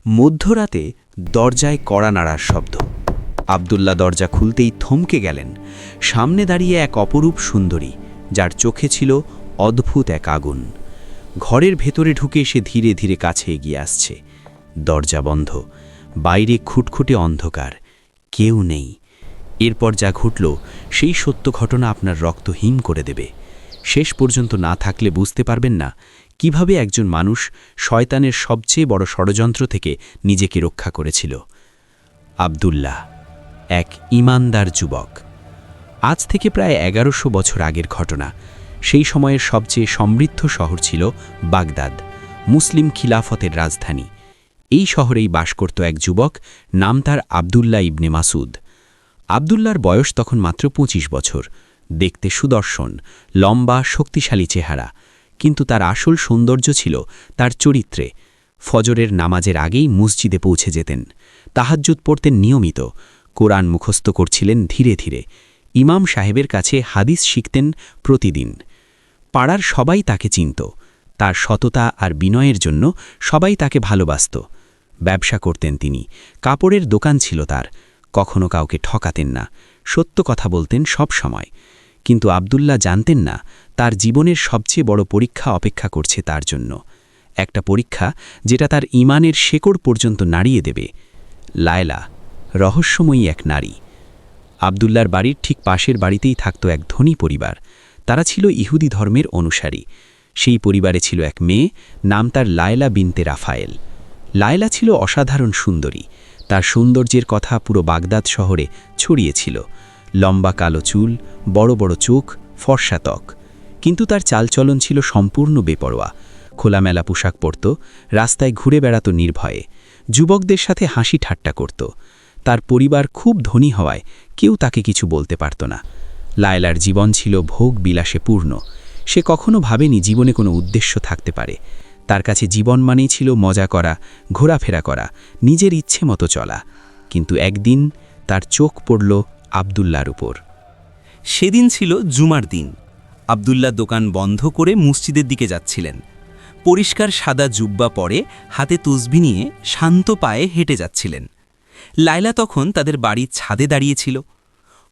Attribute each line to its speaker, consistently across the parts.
Speaker 1: মধ্যরাতে দরজায় কড়া নাড়ার শব্দ। আব্দুল্লাহ দরজা খুলতেই থমকে গেলেন। সামনে দাঁড়িয়ে এক অপরূপ সুন্দরী, যার চোখে ছিল অদ্ভুত এক আগুন। ঘরের ভেতরে ঢুকে সে ধীরে ধীরে কাছে এগিয়ে আসছে। দরজা বন্ধ, বাইরে খুটখুটে অন্ধকার, কেউ নেই। এরপর যা ঘটল সেই সত্য ঘটনা আপনার রক্ত হিম করে দেবে। শেষ পর্যন্ত না থাকলে বুঝতে পারবেন না কিভাবে একজন মানুষ শয়তানের সবচেয়ে বড় ষড়যন্ত্র থেকে নিজেকে রক্ষা করেছিল। আব্দুল্লাহ, এক ঈমানদার যুবক। আজ থেকে প্রায় 1100 বছর আগের ঘটনা। সেই সময়ের সবচেয়ে সমৃদ্ধ শহর ছিল বাগদাদ, মুসলিম খিলাফতের রাজধানী। এই শহরেই বাস করত এক যুবক, নাম তার আব্দুল্লাহ ইবনে মাসুদ। আব্দুল্লাহর বয়স তখন মাত্র 25 বছর। দেখতে সুদর্শন, লম্বা, শক্তিশালী চেহারা। কিন্তু তার আসল সৌন্দর্য ছিল তার চরিত্রে। ফজরের নামাজের আগেই মসজিদে পৌঁছে যেতেন। তাহাজ্জুদ পড়তেন নিয়মিত। কোরআন মুখস্থ করছিলেন ধীরে ধীরে। ইমাম সাহেবের কাছে হাদিস শিখতেন প্রতিদিন। পাড়ার সবাই তাকে চিনত। তার সততা আর বিনয়ের জন্য সবাই তাকে ভালোবাসত। ব্যবসা করতেন তিনি, কাপড়ের দোকান ছিল তার। কখনো কাউকে ঠকাতেন না, সত্য কথা বলতেন সব সময়। কিন্তু আব্দুল্লাহ জানতেন না তার জীবনের সবচেয়ে বড় পরীক্ষা অপেক্ষা করছে তার জন্য। একটা পরীক্ষা যেটা তার ঈমানের শেকড় পর্যন্ত নাড়িয়ে দেবে। লায়লা, রহস্যময়ী এক নারী। আব্দুল্লাহর বাড়ির ঠিক পাশের বাড়িতেই থাকত এক ধনী পরিবার। তারা ছিল ইহুদি ধর্মের অনুসারী। সেই পরিবারে ছিল এক মেয়ে, নাম তার লায়লা বিনতে রাফায়েল। লায়লা ছিল অসাধারণ সুন্দরী। তার সৌন্দর্যের কথা পুরো বাগদাদ শহরে ছড়িয়েছিল। লম্বা কালো চুল, বড় বড় চোখ, ফর্সা ত্বক। কিন্তু তার চালচলন ছিল সম্পূর্ণ বেপরোয়া। খোলামেলা পোশাক পরত, রাস্তায় ঘুরে বেড়াত নির্ভয়ে, যুবকদের সাথে হাসি ঠাট্টা করত। তার পরিবার খুব ধনী হওয়ায় কেউ তাকে কিছু বলতে পারত না। লায়লার জীবন ছিল ভোগ বিলাসে পূর্ণ। সে কখনো ভাবেনি জীবনে কোনো উদ্দেশ্য থাকতে পারে। তার কাছে জীবন মানেই ছিল মজা করা, ঘোরাফেরা করা, নিজের ইচ্ছে মতো চলা। কিন্তু একদিন তার চোখ পড়ল আব্দুল্লাহর উপর।
Speaker 2: সেদিন ছিল জুমার দিন। আব্দুল্লাহ দোকান বন্ধ করে মসজিদের দিকে যাচ্ছিলেন। পরিষ্কার সাদা জুব্বা পরে, হাতে তসবি নিয়ে শান্ত পায়ে হেঁটে যাচ্ছিলেন। লায়লা তখন তাদের বাড়ির ছাদে দাঁড়িয়েছিল।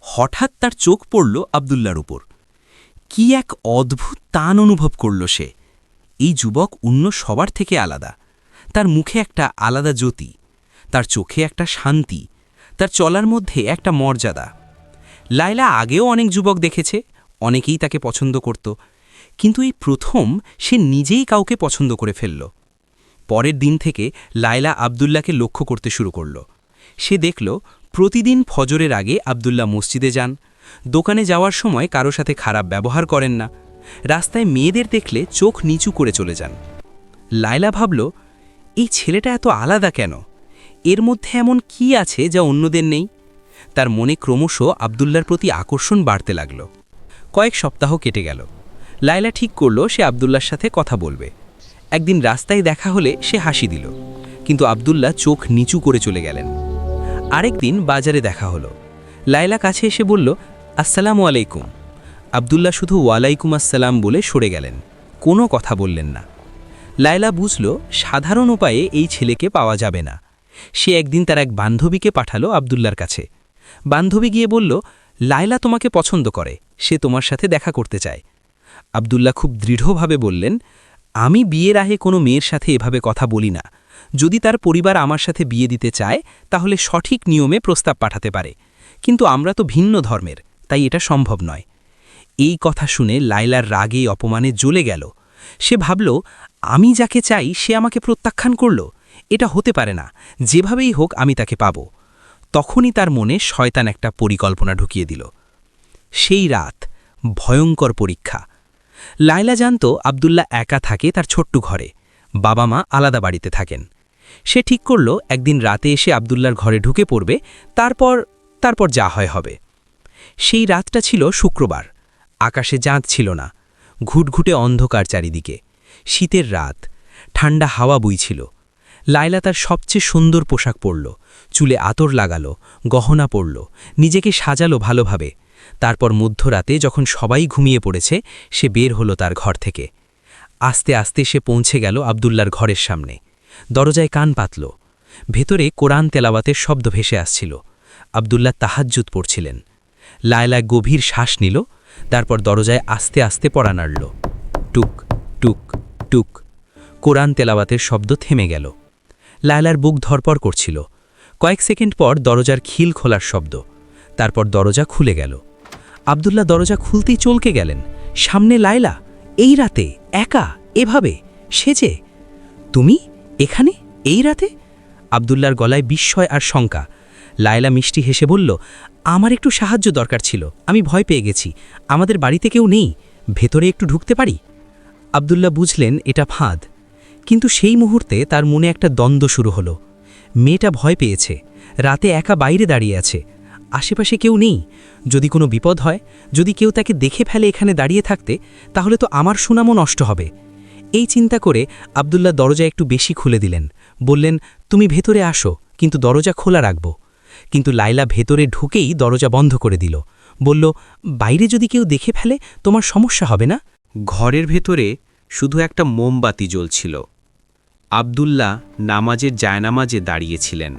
Speaker 2: হঠাৎ তার চোখ পড়ল আব্দুল্লাহর উপর। কি এক অদ্ভুত টান অনুভব করল সে। এই যুবক অন্য সবার থেকে আলাদা। তার মুখে একটা আলাদা জ্যোতি, তার চোখে একটা শান্তি, তার চলার মধ্যে একটা মর্যাদা। লায়লা আগেও অনেক যুবক দেখেছে, অনেকেই তাকে পছন্দ করত, কিন্তু এই প্রথম সে নিজেই কাউকে পছন্দ করে ফেলল। পরের দিন থেকে লায়লা আব্দুল্লাহকে লক্ষ্য করতে শুরু করল। সে দেখল প্রতিদিন ফজরের আগে আব্দুল্লাহ মসজিদে যান, দোকানে যাওয়ার সময় কারো সাথে খারাপ ব্যবহার করেন না, রাস্তায় মেয়েদের দেখলে চোখ নিচু করে চলে যান। লায়লা ভাবল, এই ছেলেটা এত আলাদা কেন? এর মধ্যে এমন কি আছে যা অন্যদের নেই? তার মনে ক্রমশ আব্দুল্লাহর প্রতি আকর্ষণ বাড়তে লাগল। কয়েক সপ্তাহ কেটে গেল। লায়লা ঠিক করল সে আব্দুল্লাহর সাথে কথা বলবে। একদিন রাস্তায় দেখা হলে সে হাসি দিল, কিন্তু আব্দুল্লাহ চোখ নিচু করে চলে গেলেন। আরেকদিন বাজারে দেখা হলো। লায়লা কাছে এসে বলল, আসসালামু আলাইকুম। আব্দুল্লাহ শুধু ওয়ালাইকুম আসসালাম বলে সরে গেলেন, কোনো কথা বললেন না। লায়লা বুঝল সাধারণ উপায়ে এই ছেলেকে পাওয়া যাবে না। সে একদিন তার এক বান্ধবীকে পাঠালো আব্দুল্লাহর কাছে। বান্ধবী গিয়ে বলল, লায়লা তোমাকে পছন্দ করে, সে তোমার সাথে দেখা করতে চায়। আব্দুল্লাহ খুব দৃঢ়ভাবে বললেন, আমি বিয়ের আগে কোনো মেয়ের সাথে এভাবে কথা বলি না। যদি তার পরিবার আমার সাথে বিয়ে দিতে চায় তাহলে সঠিক নিয়মে প্রস্তাব পাঠাতে পারে, কিন্তু আমরা তো ভিন্ন ধর্মের, তাই এটা সম্ভব নয়। এই কথা শুনে লায়লার রাগে অপমানে জ্বলে গেল। সে ভাবল, আমি যাকে চাই সে আমাকে প্রত্যাখ্যান করল, এটা হতে পারে না, যেভাবেই হোক আমি তাকে পাব। তখনই তার মনে শয়তান একটা পরিকল্পনা ঢুকিয়ে দিল। সেই রাত ভয়ঙ্কর পরীক্ষা। লায়লা জানত আব্দুল্লাহ একা থাকে তার ছোট্ট ঘরে, বাবা মা আলাদা বাড়িতে থাকেন। সে ঠিক করল একদিন রাতে এসে আব্দুল্লাহর ঘরে ঢুকে পড়বে, তারপর যা হয় হবে। সেই রাতটা ছিল শুক্রবার। আকাশে চাঁদ ছিল না, ঘুটঘুটে অন্ধকার চারিদিকে। শীতের রাত, ঠান্ডা হাওয়া বইছিল। লায়লা তার সবচেয়ে সুন্দর পোশাক পরল, চুলে আতর লাগালো, গহনা পরল, নিজেকে সাজালো ভালোভাবে। তারপর মধ্যরাতে যখন সবাই ঘুমিয়ে পড়েছে, সে বের হলো তার ঘর থেকে। আস্তে আস্তে সে পৌঁছে গেল আব্দুল্লাহর ঘরের সামনে। দরজায় কান পাতল। ভেতরে কোরআন তেলাওয়াতের শব্দ ভেসে আসছিল। আব্দুল্লাহ তাহাজ্জুদ পড়ছিলেন। লায়লা গভীর শ্বাস নিল, তারপর দরজায় আস্তে আস্তে পড়া নাড়ল। টুক টুক টুক। কোরআন তেলাওয়াতের শব্দ থেমে গেল। লায়লার বুক ধরপড় করছিল। কয়েক সেকেন্ড পর দরজার খিল খোলার শব্দ, তারপর দরজা খুলে গেল। আব্দুল্লাহ দরজা খুলতেই চলকে গেলেন। সামনে লায়লা, এই রাতে একা, এভাবে সেজে। তুমি এখানে এই রাতে? আব্দুল্লাহর গলায় বিস্ময় আর শঙ্কা। লায়লা মিষ্টি হেসে বলল, আমার একটু সাহায্য দরকার ছিল, আমি ভয় পেয়ে গেছি। আমাদের বাড়িতে কেউ নেই, ভেতরে একটু ঢুকতে পারি? আব্দুল্লাহ বুঝলেন এটা ফাঁদ, কিন্তু সেই মুহূর্তে তার মনে একটা দ্বন্দ্ব শুরু হলো। মেয়েটা ভয় পেয়েছে, রাতে একা বাইরে দাঁড়িয়ে আছে, আশেপাশে কেউ নেই। যদি কোনো বিপদ হয়, যদি কেউ তাকে দেখে ফেলে এখানে দাঁড়িয়ে থাকতে, তাহলে তো আমার সুনামও নষ্ট হবে। এই চিন্তা করে আব্দুল্লাহ দরজা একটু বেশি খুলে দিলেন। বললেন, তুমি ভেতরে আসো, কিন্তু দরজা খোলা রাখব। কিন্তু লায়লা ভেতরে ঢুকেই দরজা বন্ধ করে দিল। বলল, বাইরে যদি কেউ দেখে ফেলে তোমার সমস্যা হবে না?
Speaker 1: ঘরের ভেতরে শুধু একটা মোমবাতি জ্বলছিল। আব্দুল্লাহ নামাজের জায়নামাজে দাঁড়িয়েছিলেন।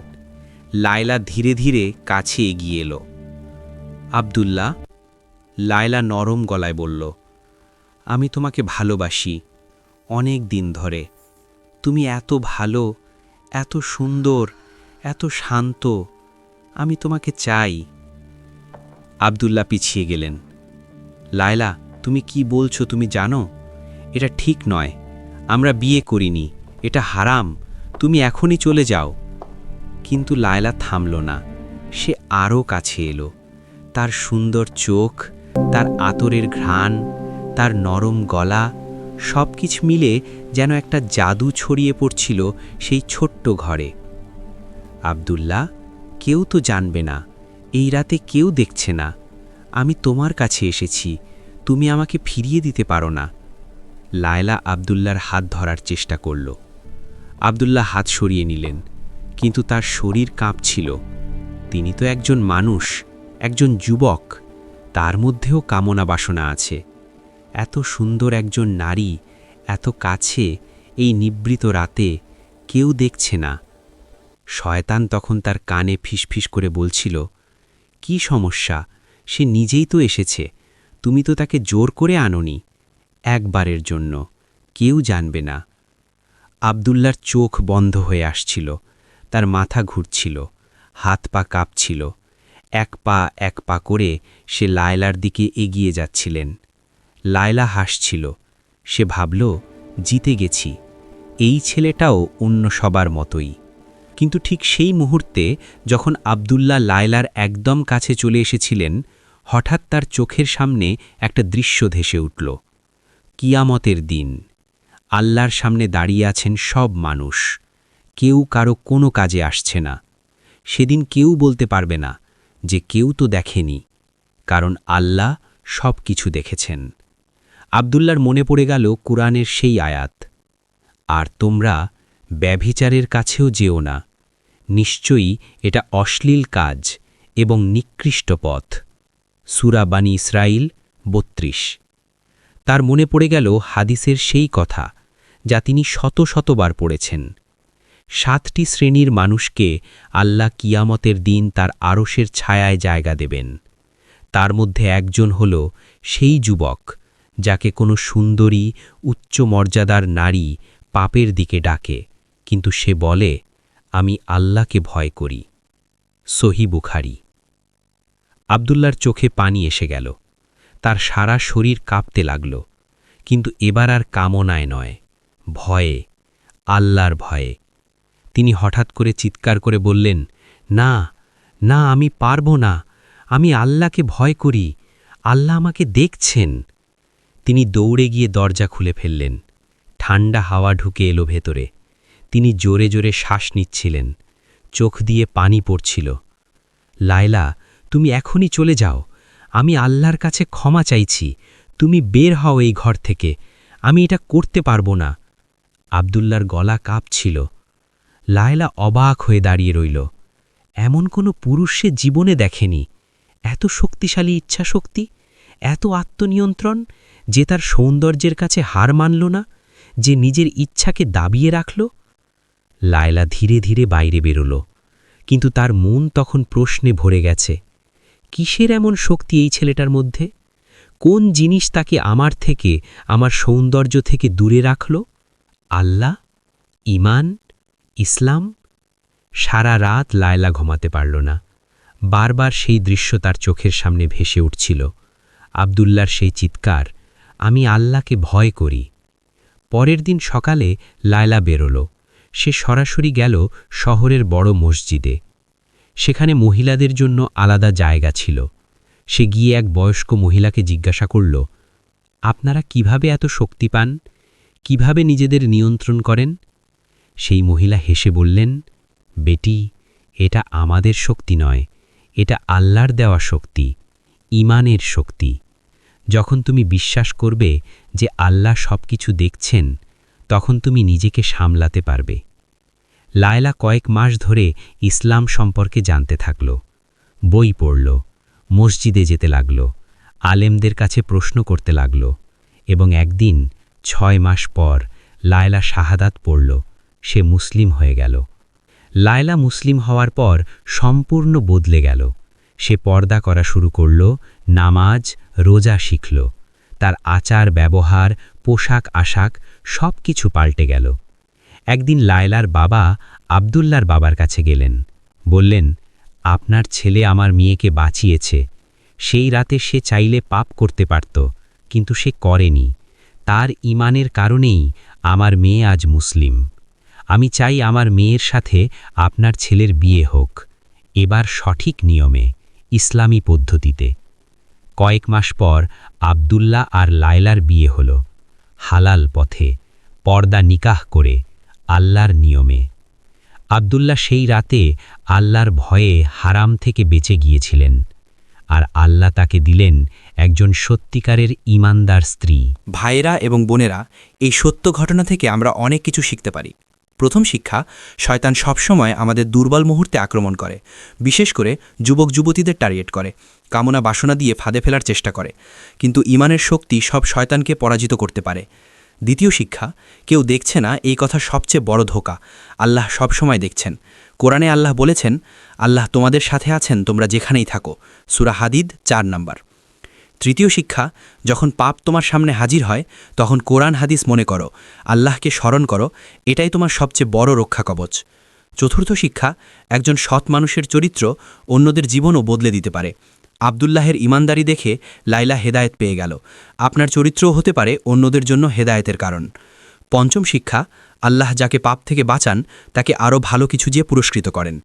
Speaker 1: লায়লা ধীরে ধীরে কাছে এগিয়ে এলো। আব্দুল্লাহ, লায়লা নরম গলায় বলল, আমি তোমাকে ভালোবাসি অনেক দিন ধরে। তুমি এত ভালো, এত সুন্দর, এত শান্ত, আমি তোমাকে চাই। আব্দুল্লাহ পিছিয়ে গেলেন। লায়লা, তুমি কি বলছো তুমি জানো? এটা ঠিক নয়, আমরা বিয়ে করিনি, এটা হারাম, তুমি এখনই চলে যাও। কিন্তু লায়লা থামল না, সে আরও কাছে এলো। তার সুন্দর চোখ, তার আতরের ঘ্রাণ, তার নরম গলা, সব কিছু মিলে যেন একটা জাদু ছড়িয়ে পড়ছিল সেই ছোট্ট ঘরে। আব্দুল্লাহ, কেউ তো জানবে না, এই রাতে কেউ দেখছে না, আমি তোমার কাছে এসেছি, তুমি আমাকে ফিরিয়ে দিতে পারো না। লায়লা আব্দুল্লাহর হাত ধরার চেষ্টা করল। আব্দুল্লাহ হাত সরিয়ে নিলেন, কিন্তু তার শরীর কাঁপছিল। তিনি তো একজন মানুষ, একজন যুবক, তার মধ্যেও কামনা বাসনা আছে। এত সুন্দর একজন নারী, এত কাছে, এই নিবৃত রাতে, কেউ দেখছে না। শয়তান তখন তার কানে ফিসফিস করে বলছিল, কি সমস্যা, সে নিজেই তো এসেছে, তুমি তো তাকে জোর করে আনোনি। একবারের জন্য, কেউ জানবে না। আব্দুল্লাহর চোখ বন্ধ হয়ে আসছিল, তার মাথা ঘুরছিল, হাত পা কাঁপছিল। এক পা করে সে লায়লার দিকে এগিয়ে যাচ্ছিলেন। লায়লা হাসছিল, সে ভাবল, জিতে গেছি, এই ছেলেটাও অন্য সবার মতোই। কিন্তু ঠিক সেই মুহূর্তে যখন আব্দুল্লাহ লায়লার একদম কাছে চলে এসেছিলেন, হঠাৎ তার চোখের সামনে একটা দৃশ্য ভেসে উঠল। কিয়ামতের দিন, আল্লাহর সামনে দাঁড়িয়ে আছেন সব মানুষ, কেউ কারো কোনো কাজে আসছে না। সেদিন কেউ বলতে পারবে না যে কেউ তো দেখেনি, কারণ আল্লাহ সব কিছু দেখেছেন। আব্দুল্লাহর মনে পড়ে গেল কুরআনের সেই আয়াত, আর তোমরা ব্যভিচারের কাছেও যেও না, নিশ্চয়ই এটা অশ্লীল কাজ এবং নিকৃষ্ট পথ। সূরা বানী ইসরাঈল ৩২। তার মনে পড়ে গেল হাদিসের সেই কথা যা তিনি শত শতবার পড়েছেন। ৭টি শ্রেণীর মানুষকে আল্লাহ কিয়ামতের দিন তার আরশের ছায়ায় জায়গা দেবেন। তার মধ্যে একজন হল সেই যুবক যাকে কোনো সুন্দরী, উচ্চ মর্যাদার নারী পাপের দিকে ডাকে, কিন্তু সে বলে, আমি আল্লাহকে ভয় করি। সহিহ বুখারী। আব্দুল্লাহর চোখে পানি এসে গেল, তার সারা শরীর কাঁপতে লাগল, কিন্তু এবার আর কামনায় নয়, ভয়ে, আল্লাহর ভয়ে। তিনি হঠাৎ করে চিৎকার করে বললেন, না না, আমি পারব না, আমি আল্লাহকে ভয় করি, আল্লাহ আমাকে দেখছেন। তিনি দৌড়ে গিয়ে দরজা খুলে ফেললেন। ঠান্ডা হাওয়া ঢুকে এলো ভেতরে। তিনি জোরে জোরে শ্বাস নিচ্ছিলেন, চোখ দিয়ে পানি পড়ছিল। লায়লা, তুমি এখনই চলে যাও, আমি আল্লাহর কাছে ক্ষমা চাইছি, তুমি বের হও এই ঘর থেকে, আমি এটা করতে পারব না। আব্দুল্লাহর গলা কাঁপছিল। লায়লা অবাক হয়ে দাঁড়িয়ে রইল। এমন কোনো পুরুষ সে জীবনে দেখেনি। এত শক্তিশালী ইচ্ছাশক্তি, এত আত্মনিয়ন্ত্রণ, যে তার সৌন্দর্যের কাছে হার মানল না, যে নিজের ইচ্ছাকে দাবিয়ে রাখল।
Speaker 3: লায়লা ধীরে ধীরে বাইরে বেরোল, কিন্তু তার মন তখন প্রশ্নে ভরে গেছে। কিসের এমন শক্তি এই ছেলেটার মধ্যে? কোন জিনিস তাকে আমার থেকে, আমার সৌন্দর্য থেকে দূরে রাখল? আল্লাহ, ঈমান, ইসলাম? সারা রাত লায়লা ঘুমাতে পারল না। বারবার সেই দৃশ্য তার চোখের সামনে ভেসে উঠছিল। আব্দুল্লাহর সেই চিৎকার, আমি আল্লাহকে ভয় করি। পরের দিন সকালে লায়লা বেরোল। সে সরাসরি গেল শহরের বড় মসজিদে। সেখানে মহিলাদের জন্য আলাদা জায়গা ছিল। সে গিয়ে এক বয়স্ক মহিলাকে জিজ্ঞাসা করল, আপনারা কিভাবে এত শক্তি পান? কিভাবে নিজেদের নিয়ন্ত্রণ করেন? সেই মহিলা হেসে বললেন, বেটি, এটা আমাদের শক্তি নয়, এটা আল্লাহর দেওয়া শক্তি, ঈমানের শক্তি। যখন তুমি বিশ্বাস করবে যে আল্লাহ সব কিছু দেখছেন, তখন তুমি নিজেকে সামলাতে পারবে। লায়লা কয়েক মাস ধরে ইসলাম সম্পর্কে জানতে থাকল, বই পড়ল, মসজিদে যেতে লাগল, আলেমদের কাছে প্রশ্ন করতে লাগল, এবং একদিন 6 মাস পর লায়লা শাহাদাত পড়ল। সে মুসলিম হয়ে গেল। লায়লা মুসলিম হওয়ার পর সম্পূর্ণ বদলে গেল। সে পর্দা করা শুরু করল, নামাজ, রোজা শিখল। তার আচার ব্যবহার, পোশাক আশাক সব কিছু পাল্টে গেল। একদিন লায়লার বাবা আব্দুল্লাহর বাবার কাছে গেলেন। বললেন, আপনার ছেলে আমার মেয়েকে বাঁচিয়েছে। সেই রাতে সে চাইলে পাপ করতে পারত, কিন্তু সে করেনি। তার ঈমানের কারণেই আমার মেয়ে আজ মুসলিম। আমি চাই আমার মেয়ের সাথে আপনার ছেলের বিয়ে হোক, এবার সঠিক নিয়মে, ইসলামী পদ্ধতিতে। কয়েক মাস পর আব্দুল্লাহ আর লায়লার বিয়ে হল, হালাল পথে, পর্দা নিকাহ করে, আল্লাহর নিয়মে। আব্দুল্লাহ সেই রাতে আল্লাহর ভয়ে হারাম থেকে বেঁচে গিয়েছিলেন, আর আল্লাহ তাকে দিলেন একজন সত্যিকারের ঈমানদার স্ত্রী।
Speaker 2: ভাইরা এবং বোনেরা, এই সত্য ঘটনা থেকে আমরা অনেক কিছু শিখতে পারি। প্রথম শিক্ষা, শয়তান সবসময় আমাদের দুর্বল মুহূর্তে আক্রমণ করে, বিশেষ করে যুবক যুবতীদের টার্গেট করে, কামনা বাসনা দিয়ে ফাঁদে ফেলার চেষ্টা করে। কিন্তু ঈমানের শক্তি সব শয়তানকে পরাজিত করতে পারে। দ্বিতীয় শিক্ষা, কেউ দেখছে না এই কথা সবচেয়ে বড় ধোঁকা। আল্লাহ সবসময় দেখছেন। কোরআনে আল্লাহ বলেছেন, আল্লাহ তোমাদের সাথে আছেন তোমরা যেখানেই থাকো। সূরা হাদিদ 4 নম্বর। তৃতীয় শিক্ষা, যখন পাপ তোমার সামনে হাজির হয়, তখন কোরআন হাদিস মনে করো, আল্লাহকে স্মরণ করো, এটাই তোমার সবচেয়ে বড় রক্ষা কবচ। চতুর্থ শিক্ষা, একজন সৎ মানুষের চরিত্র অন্যদের জীবনও বদলে দিতে পারে। আব্দুল্লাহের ঈমানদারি দেখে লায়লা হেদায়েত পেয়ে গেল। আপনার চরিত্রও হতে পারে অন্যদের জন্য হেদায়েতের কারণ। পঞ্চম শিক্ষা, আল্লাহ যাকে পাপ থেকে বাঁচান তাকে আরও ভালো কিছু দিয়ে পুরস্কৃত করেন।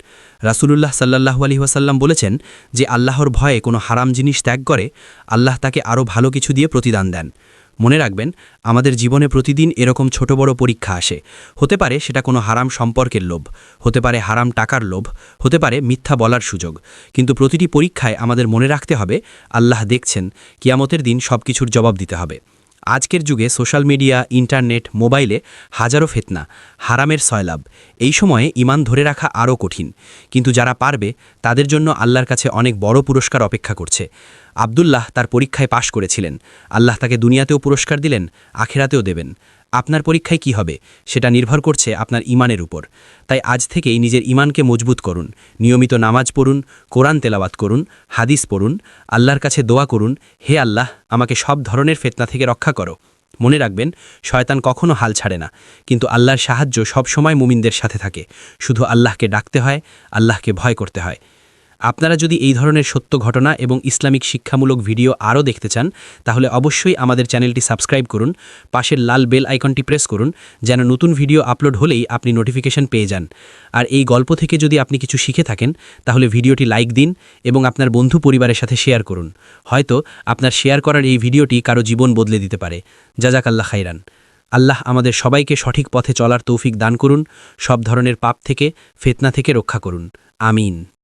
Speaker 2: রাসূলুল্লাহ সাল্লাল্লাহু আলাইহি ওয়াসাল্লাম বলেছেন যে আল্লাহর ভয়ে কোনো হারাম জিনিস ত্যাগ করে, আল্লাহ তাকে আরও ভালো কিছু দিয়ে প্রতিদান দেন। মনে রাখবেন, আমাদের জীবনে প্রতিদিন এরকম ছোট বড় পরীক্ষা আসে। হতে পারে সেটা কোনো হারাম সম্পর্কের লোভ, হতে পারে হারাম টাকার লোভ, হতে পারে মিথ্যা বলার সুযোগ। কিন্তু প্রতিটি পরীক্ষায় আমাদের মনে রাখতে হবে, আল্লাহ দেখছেন, কিয়ামতের দিন সব কিছুর জবাব দিতে হবে। আজকের যুগে সোশ্যাল মিডিয়া, ইন্টারনেট, মোবাইলে হাজারো ফিতনা, হারামের সয়লাভ। এই সময়ে ঈমান ধরে রাখা আরও কঠিন। কিন্তু যারা পারবে তাদের জন্য আল্লাহর কাছে অনেক বড় পুরস্কার অপেক্ষা করছে। আব্দুল্লাহ তার পরীক্ষায় পাশ করেছিলেন। আল্লাহ তাকে দুনিয়াতেও পুরস্কার দিলেন, আখিরাতেও দেবেন। আপনার পরীক্ষায় কি হবে সেটা নির্ভর করছে আপনার ঈমানের উপর। তাই আজ থেকেই নিজের ঈমানকে মজবুত করুন। নিয়মিত নামাজ পড়ুন, কোরআন তেলাওয়াত করুন, হাদিস পড়ুন, আল্লাহর কাছে দোয়া করুন, হে আল্লাহ, আমাকে সব ধরনের ফিতনা থেকে রক্ষা করো। মনে রাখবেন, শয়তান কখনো হাল ছাড়ে না, কিন্তু আল্লাহর সাহায্য সবসময় মুমিনদের সাথে থাকে। শুধু আল্লাহকে ডাকতে হয়, আল্লাহকে ভয় করতে হয়। আপনারা যদি এই ধরনের সত্য ঘটনা এবং ইসলামিক শিক্ষামূলক ভিডিও আরও দেখতে চান, তাহলে অবশ্যই আমাদের চ্যানেলটি সাবস্ক্রাইব করুন, পাশের লাল বেল আইকনটি প্রেস করুন, যেন নতুন ভিডিও আপলোড হলেই আপনি নোটিফিকেশন পেয়ে যান। আর এই গল্প থেকে যদি আপনি কিছু শিখে থাকেন, তাহলে ভিডিওটি লাইক দিন এবং আপনার বন্ধু পরিবারের সাথে শেয়ার করুন। হয়তো আপনার শেয়ার করার এই ভিডিওটি কারো জীবন বদলে দিতে পারে। জাযাকাল্লাহ খাইরান। আল্লাহ আমাদের সবাইকে সঠিক পথে চলার তৌফিক দান করুন, সব ধরনের পাপ থেকে, ফিতনা থেকে রক্ষা করুন। আমিন।